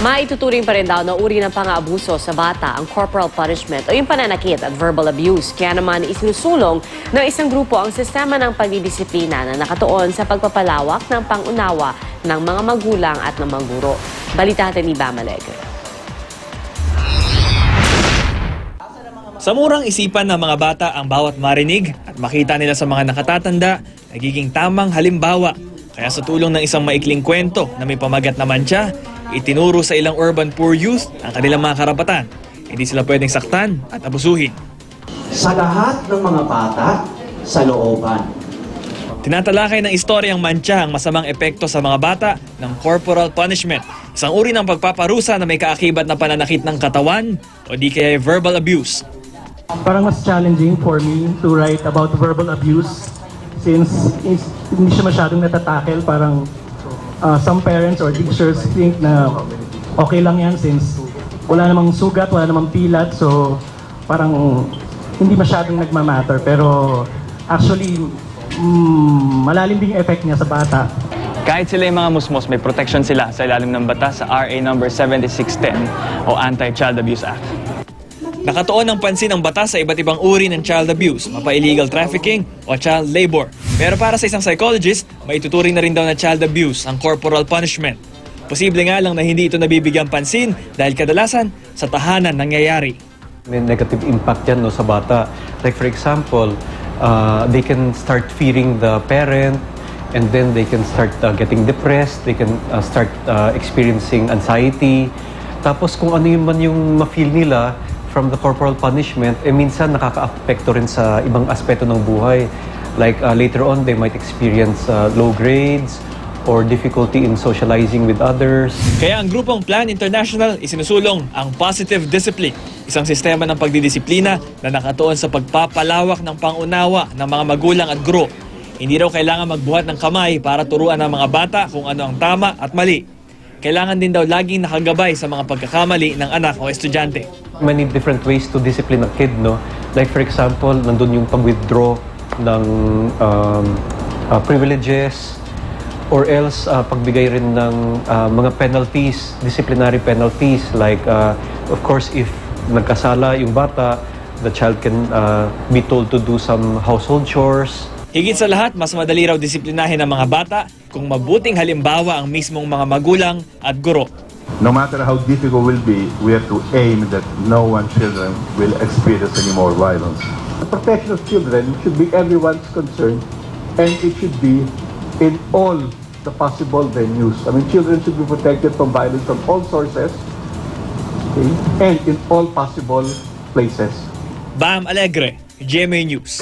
Maituturing pa rin daw na uri ng pang-aabuso sa bata ang corporal punishment o yung pananakit at verbal abuse. Kaya naman isinusulong ng isang grupo ang sistema ng pagdidisiplina na nakatuon sa pagpapalawak ng pangunawa ng mga magulang at ng mga guro. Balita natin ni Bam Alegre. Sa murang isipan ng mga bata ang bawat marinig at makita nila sa mga nakatatanda, nagiging tamang halimbawa. Kaya sa tulong ng isang maikling kwento na may pamagat na mantsa, itinuro sa ilang urban poor youth ang kanilang mga karapatan. Hindi sila pwedeng saktan at abusuhin. Sa lahat ng mga bata, sa looban. Tinatalakay ng istoryang mantsa ang masamang epekto sa mga bata ng corporal punishment. Isang uri ng pagpaparusa na may kaakibat na pananakit ng katawan o di kaya verbal abuse. Parang mas challenging for me to write about verbal abuse since hindi siya masyadong natatakel. Parang some parents or teachers think na okay lang yan since wala namang sugat, wala namang pilat, so parang hindi masyadong nagmamatter. Pero actually, malalim din yung effect niya sa bata. Kahit sila yung mga musmos, may protection sila sa ilalim ng batas sa RA number 7610 o Anti-Child Abuse Act. Nakatuon ng pansin ang batas sa iba't ibang uri ng child abuse, mapa-illegal trafficking o child labor. Pero para sa isang psychologist, maituturing na rin daw na child abuse ang corporal punishment. Posible nga lang na hindi ito nabibigyang pansin dahil kadalasan sa tahanan nangyayari. May negative impact yan sa bata. Like for example, they can start fearing the parent and then they can start getting depressed, they can start experiencing anxiety. Tapos kung ano man yung ma-feel nila from the corporal punishment, minsan nakaka-apekto rin sa ibang aspeto ng buhay. Like later on, they might experience low grades or difficulty in socializing with others. Kaya ang grupong Plan International isinusulong ang positive discipline, isang sistema ng pagdidisiplina na nakatuon sa pagpapalawak ng pangunawa ng mga magulang at guro. Hindi raw kailangan magbuhat ng kamay para turuan ng mga bata kung ano ang tama at mali. Kailangan din daw laging nakagabay sa mga pagkakamali ng anak o estudyante. Many different ways to discipline a kid, no? Like for example, nandun yung pag-withdraw ng privileges or else pagbigay rin ng mga penalties, disciplinary penalties. Like, of course, if nagkasala yung bata, the child can be told to do some household chores. Higit sa lahat, mas madali raw disiplinahin ng mga bata kung mabuting halimbawa ang mismong mga magulang at guro. No matter how difficult it will be, we have to aim that no one children will experience any more violence. The protection of children should be everyone's concern, and it should be in all the possible venues. I mean, children should be protected from violence from all sources, okay, and in all possible places. Bam Alegre, GMA News.